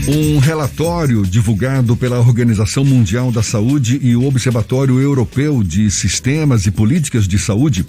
Um relatório divulgado pela Organização Mundial da Saúde e o Observatório Europeu de Sistemas e Políticas de Saúde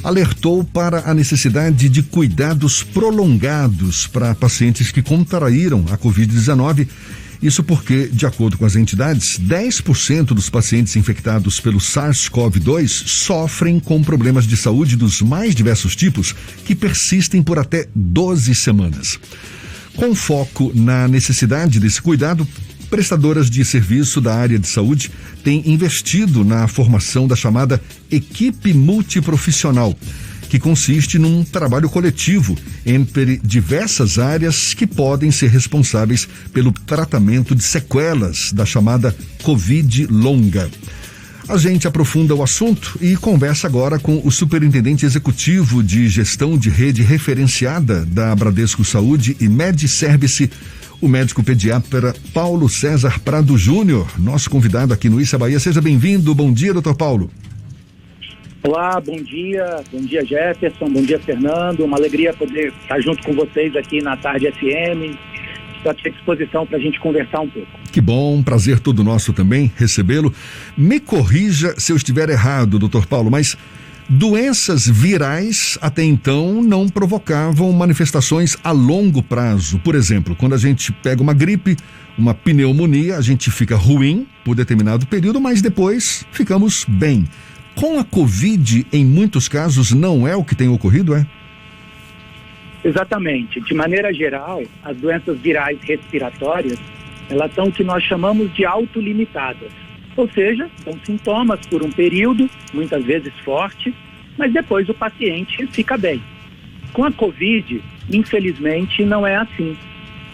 alertou para a necessidade de cuidados prolongados para pacientes que contraíram a Covid-19. Isso porque, de acordo com as entidades, 10% dos pacientes infectados pelo SARS-CoV-2 sofrem com problemas de saúde dos mais diversos tipos que persistem por até 12 semanas. Com foco na necessidade desse cuidado, prestadoras de serviço da área de saúde têm investido na formação da chamada equipe multiprofissional, que consiste num trabalho coletivo entre diversas áreas que podem ser responsáveis pelo tratamento de sequelas da chamada Covid longa. A gente aprofunda o assunto e conversa agora com o superintendente executivo de gestão de rede referenciada da Bradesco Saúde e MedService, o médico pediatra Paulo César Prado Júnior, nosso convidado aqui no Issa Bahia. Seja bem-vindo. Bom dia, doutor Paulo. Olá, bom dia Jefferson, bom dia Fernando, uma alegria poder estar junto com vocês aqui na Tarde FM, estou aqui à disposição para a gente conversar um pouco. Que bom, prazer todo nosso também recebê-lo. Me corrija se eu estiver errado, doutor Paulo, mas doenças virais até então não provocavam manifestações a longo prazo. Por exemplo, quando a gente pega uma gripe, uma pneumonia, a gente fica ruim por determinado período, mas depois ficamos bem. Com a Covid, em muitos casos, não é o que tem ocorrido, é? Exatamente. De maneira geral, as doenças virais respiratórias, elas são o que nós chamamos de autolimitadas. Ou seja, são sintomas por um período, muitas vezes forte, mas depois o paciente fica bem. Com a Covid, infelizmente, não é assim.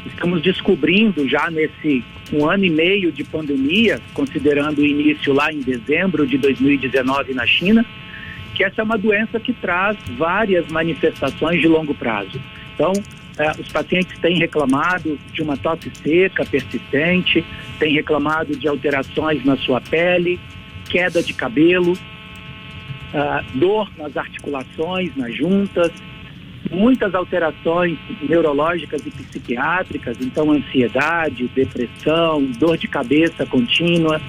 Estamos descobrindo já nesse 1 ano e meio de pandemia, considerando o início lá em dezembro de 2019 na China, que essa é uma doença que traz várias manifestações de longo prazo. Então, os pacientes têm reclamado de uma tosse seca persistente, têm reclamado de alterações na sua pele, queda de cabelo, dor nas articulações, nas juntas, muitas alterações neurológicas e psiquiátricas, então ansiedade, depressão, dor de cabeça contínua.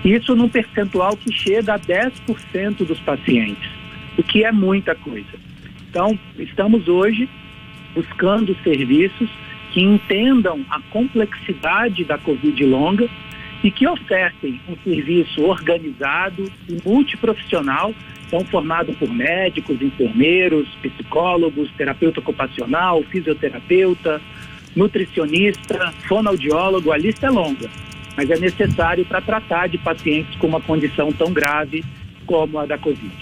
Isso num percentual que chega a 10% dos pacientes, o que é muita coisa. Então, estamos hoje buscando serviços que entendam a complexidade da Covid longa e que ofertem um serviço organizado e multiprofissional, então formado por médicos, enfermeiros, psicólogos, terapeuta ocupacional, fisioterapeuta, nutricionista, fonoaudiólogo, a lista é longa, mas é necessário para tratar de pacientes com uma condição tão grave como a da Covid.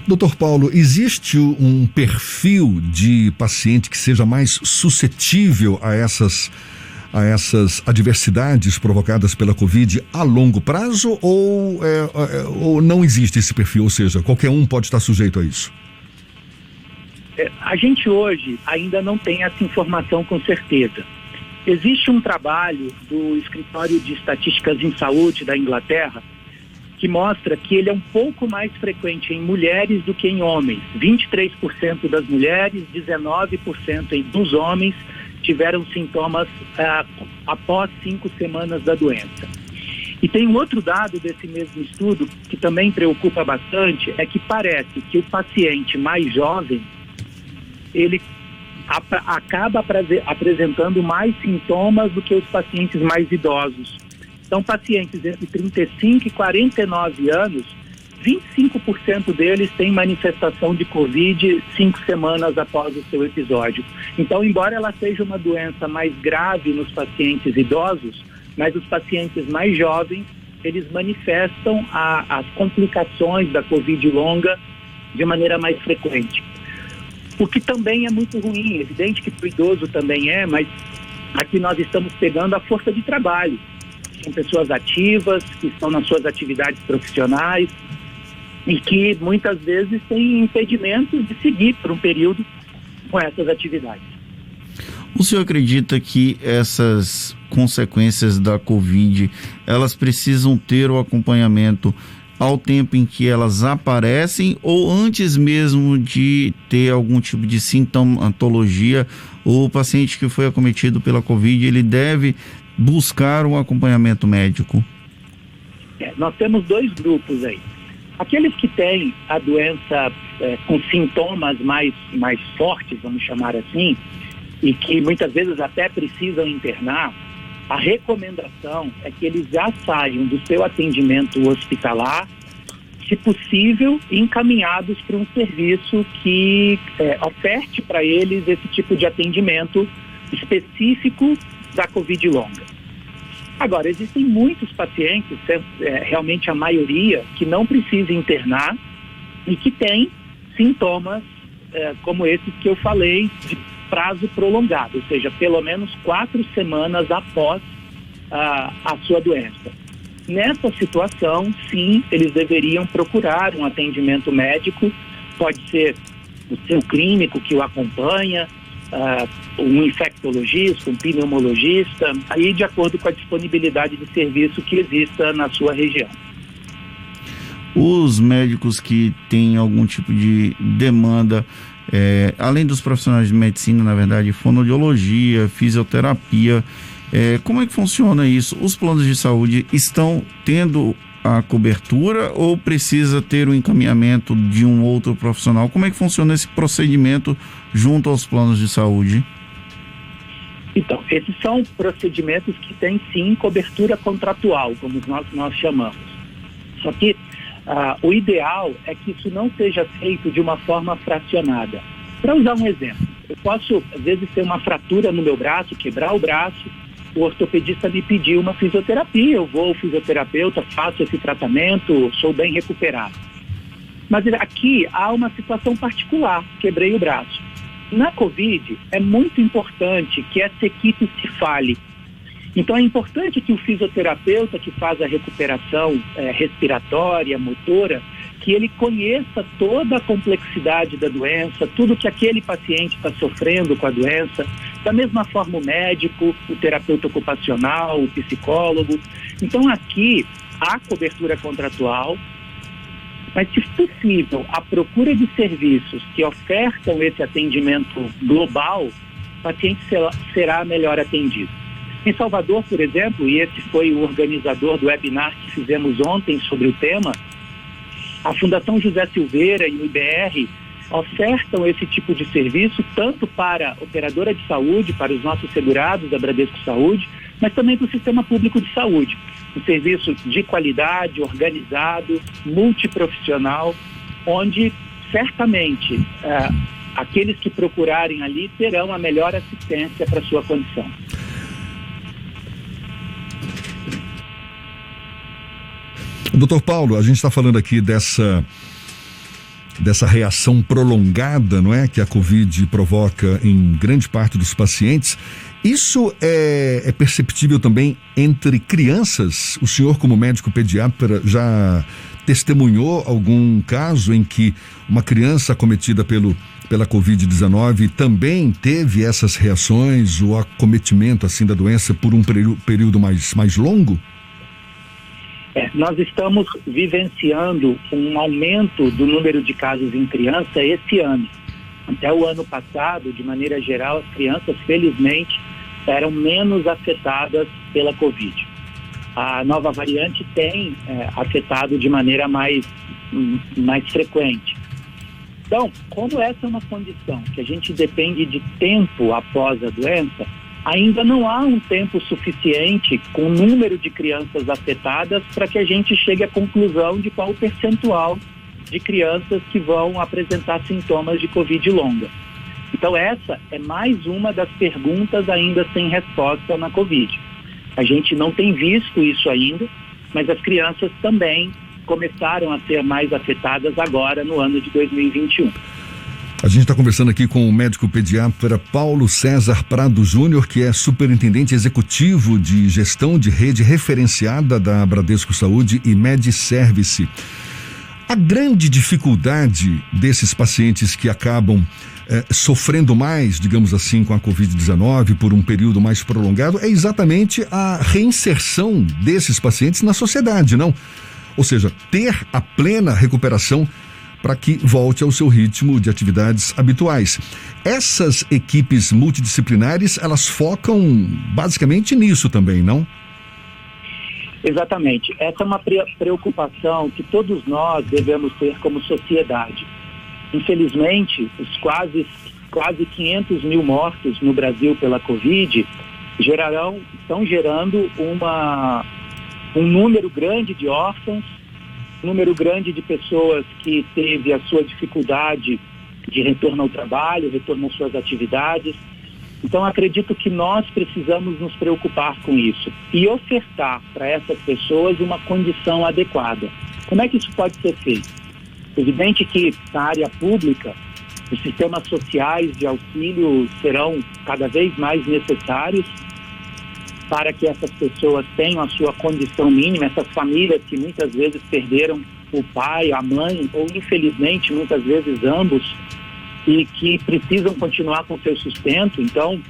Doutor Paulo, existe um perfil de paciente que seja mais suscetível a essas adversidades provocadas pela Covid a longo prazo ou não existe esse perfil? Ou seja, qualquer um pode estar sujeito a isso? A gente hoje ainda não tem essa informação com certeza. Existe um trabalho do Escritório de Estatísticas em Saúde da Inglaterra que mostra que ele é um pouco mais frequente em mulheres do que em homens. 23% das mulheres, 19% dos homens tiveram sintomas após 5 semanas da doença. E tem um outro dado desse mesmo estudo que também preocupa bastante, é que parece que o paciente mais jovem, ele acaba apresentando mais sintomas do que os pacientes mais idosos. Então, pacientes entre 35 e 49 anos, 25% deles têm manifestação de Covid 5 semanas após o seu episódio. Então, embora ela seja uma doença mais grave nos pacientes idosos, mas os pacientes mais jovens, eles manifestam as complicações da Covid longa de maneira mais frequente. O que também é muito ruim, evidente que para o idoso também mas aqui nós estamos pegando a força de trabalho. São pessoas ativas, que estão nas suas atividades profissionais e que muitas vezes têm impedimentos de seguir por um período com essas atividades. O senhor acredita que essas consequências da Covid, elas precisam ter o acompanhamento ao tempo em que elas aparecem ou antes mesmo de ter algum tipo de sintomatologia? O paciente que foi acometido pela Covid, ele deve buscar um acompanhamento médico? Nós temos dois grupos aí. Aqueles que têm a doença com sintomas mais fortes, vamos chamar assim, e que muitas vezes até precisam internar, a recomendação é que eles já saiam do seu atendimento hospitalar, se possível, encaminhados para um serviço que oferte para eles esse tipo de atendimento específico da Covid longa. Agora, existem muitos pacientes, realmente a maioria, que não precisa internar e que têm sintomas como esses que eu falei, de prazo prolongado, ou seja, pelo menos 4 semanas após a sua doença. Nessa situação, sim, eles deveriam procurar um atendimento médico, pode ser o seu clínico que o acompanha, um infectologista, um pneumologista, aí de acordo com a disponibilidade de serviço que exista na sua região. Os médicos que têm algum tipo de demanda, além dos profissionais de medicina, na verdade, fonoaudiologia, fisioterapia, como é que funciona isso? Os planos de saúde estão tendo a cobertura ou precisa ter o encaminhamento de um outro profissional? Como é que funciona esse procedimento junto aos planos de saúde? Então, esses são procedimentos que têm sim cobertura contratual, como nós chamamos. Só que o ideal é que isso não seja feito de uma forma fracionada. Para usar um exemplo, eu posso às vezes ter uma fratura no meu braço, quebrar o braço, o ortopedista me pediu uma fisioterapia, eu vou ao fisioterapeuta, faço esse tratamento, sou bem recuperado. Mas aqui há uma situação particular, quebrei o braço. Na Covid, é muito importante que essa equipe se fale. Então é importante que o fisioterapeuta que faz a recuperação respiratória, motora, que ele conheça toda a complexidade da doença, tudo que aquele paciente está sofrendo com a doença. Da mesma forma o médico, o terapeuta ocupacional, o psicólogo. Então aqui há cobertura contratual, mas se possível a procura de serviços que ofertam esse atendimento global, o paciente será melhor atendido. Em Salvador, por exemplo, e esse foi o organizador do webinar que fizemos ontem sobre o tema, a Fundação José Silveira e o IBR ofertam esse tipo de serviço tanto para a operadora de saúde, para os nossos segurados da Bradesco Saúde, mas também para o sistema público de saúde. Um serviço de qualidade, organizado, multiprofissional, onde certamente aqueles que procurarem ali terão a melhor assistência para a sua condição. Doutor Paulo, a gente está falando aqui dessa reação prolongada, não é, que a Covid provoca em grande parte dos pacientes. Isso é perceptível também entre crianças? O senhor, como médico pediatra, já testemunhou algum caso em que uma criança acometida pela Covid-19 também teve essas reações, o acometimento assim da doença por um período mais longo? Nós estamos vivenciando um aumento do número de casos em criança esse ano. Até o ano passado, de maneira geral, as crianças, felizmente, eram menos afetadas pela Covid. A nova variante tem afetado de maneira mais frequente. Então, como essa é uma condição que a gente depende de tempo após a doença, ainda não há um tempo suficiente com o número de crianças afetadas para que a gente chegue à conclusão de qual o percentual de crianças que vão apresentar sintomas de Covid longa. Então essa é mais uma das perguntas ainda sem resposta na Covid. A gente não tem visto isso ainda, mas as crianças também começaram a ser mais afetadas agora no ano de 2021. A gente está conversando aqui com o médico pediatra Paulo César Prado Júnior, que é superintendente executivo de gestão de rede referenciada da Bradesco Saúde e MedService. A grande dificuldade desses pacientes que acabam sofrendo mais, digamos assim, com a Covid-19 por um período mais prolongado é exatamente a reinserção desses pacientes na sociedade, não? Ou seja, ter a plena recuperação para que volte ao seu ritmo de atividades habituais. Essas equipes multidisciplinares, elas focam basicamente nisso também, não? Exatamente. Essa é uma preocupação que todos nós devemos ter como sociedade. Infelizmente, os quase 500 mil mortos no Brasil pela Covid estão gerando um número grande de órfãos, um número grande de pessoas que teve a sua dificuldade de retorno ao trabalho, retorno às suas atividades. Então, acredito que nós precisamos nos preocupar com isso e ofertar para essas pessoas uma condição adequada. Como é que isso pode ser feito? Evidente que na área pública, os sistemas sociais de auxílio serão cada vez mais necessários para que essas pessoas tenham a sua condição mínima, essas famílias que muitas vezes perderam o pai, a mãe, ou infelizmente muitas vezes ambos, e que precisam continuar com seu sustento. Então,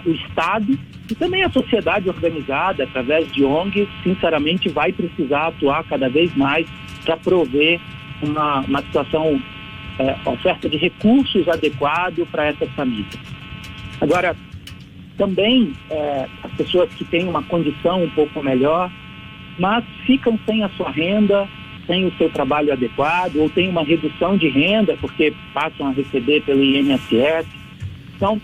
o Estado e também a sociedade organizada, através de ONGs, sinceramente vai precisar atuar cada vez mais para prover uma situação, oferta de recursos adequado para essas famílias. Agora, também as pessoas que têm uma condição um pouco melhor, mas ficam sem a sua renda, sem o seu trabalho adequado, ou tem uma redução de renda porque passam a receber pelo INSS. Então,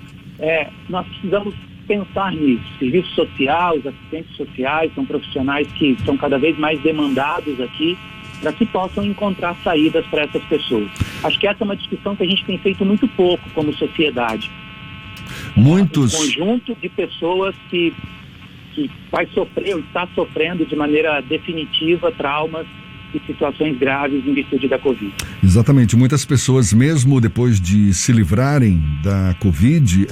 nós precisamos pensar nisso. Serviço social, os assistentes sociais são profissionais que são cada vez mais demandados aqui para que possam encontrar saídas para essas pessoas. Acho que essa é uma discussão que a gente tem feito muito pouco como sociedade. Um conjunto de pessoas que vai sofrer ou está sofrendo de maneira definitiva traumas e situações graves em virtude da Covid. Exatamente. Muitas pessoas, mesmo depois de se livrarem da Covid,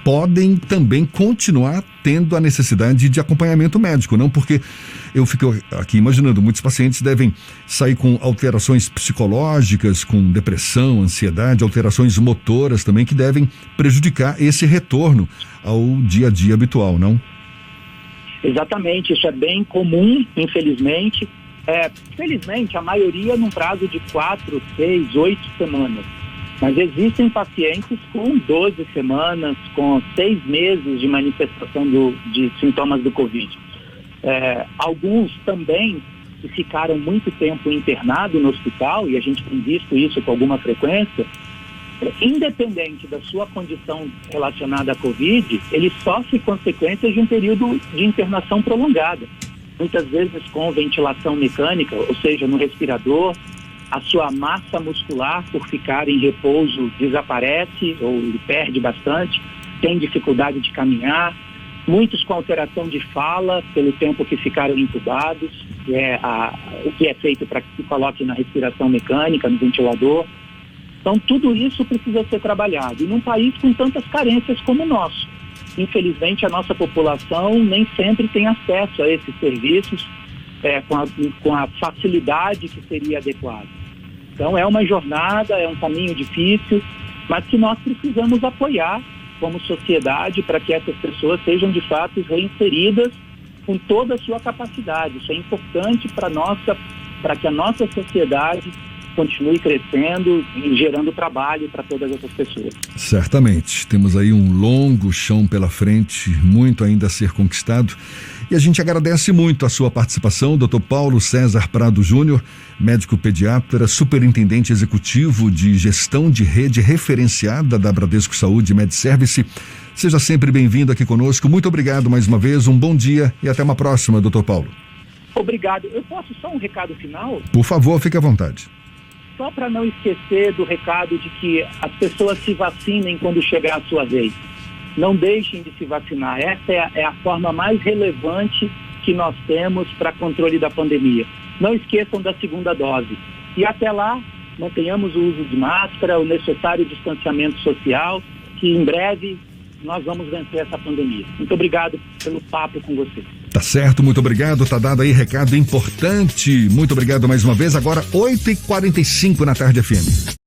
podem também continuar tendo a necessidade de acompanhamento médico, não? Porque eu fico aqui imaginando, muitos pacientes devem sair com alterações psicológicas, com depressão, ansiedade, alterações motoras também, que devem prejudicar esse retorno ao dia a dia habitual, não? Exatamente, isso é bem comum, infelizmente. Felizmente, a maioria num prazo de 4, 6, 8 semanas. Mas existem pacientes com 12 semanas, com 6 meses de manifestação de sintomas do Covid. Alguns também que ficaram muito tempo internados no hospital, e a gente tem visto isso com alguma frequência, independente da sua condição relacionada à Covid, ele sofre consequências de um período de internação prolongada. Muitas vezes com ventilação mecânica, ou seja, no respirador, a sua massa muscular, por ficar em repouso, desaparece ou perde bastante, tem dificuldade de caminhar, muitos com alteração de fala pelo tempo que ficaram intubados, o que é feito para que se coloque na respiração mecânica, no ventilador. Então, tudo isso precisa ser trabalhado. E num país com tantas carências como o nosso, infelizmente, a nossa população nem sempre tem acesso a esses serviços com a facilidade que seria adequada. Então, é uma jornada, é um caminho difícil, mas que nós precisamos apoiar como sociedade para que essas pessoas sejam, de fato, reinseridas com toda a sua capacidade. Isso é importante para que a nossa sociedade continue crescendo e gerando trabalho para todas essas pessoas. Certamente. Temos aí um longo chão pela frente, muito ainda a ser conquistado. E a gente agradece muito a sua participação, Dr. Paulo César Prado Júnior, médico pediatra, superintendente executivo de gestão de rede referenciada da Bradesco Saúde MedService. Seja sempre bem-vindo aqui conosco. Muito obrigado mais uma vez, um bom dia e até uma próxima, Dr. Paulo. Obrigado. Eu posso só um recado final? Por favor, fique à vontade. Só para não esquecer do recado de que as pessoas se vacinem quando chegar a sua vez. Não deixem de se vacinar. Essa é a forma mais relevante que nós temos para controle da pandemia. Não esqueçam da segunda dose. E até lá, mantenhamos o uso de máscara, o necessário distanciamento social, que em breve nós vamos vencer essa pandemia. Muito obrigado pelo papo com você. Tá certo, muito obrigado, tá dado aí recado importante. Muito obrigado mais uma vez, agora 8h45 na Tarde FM.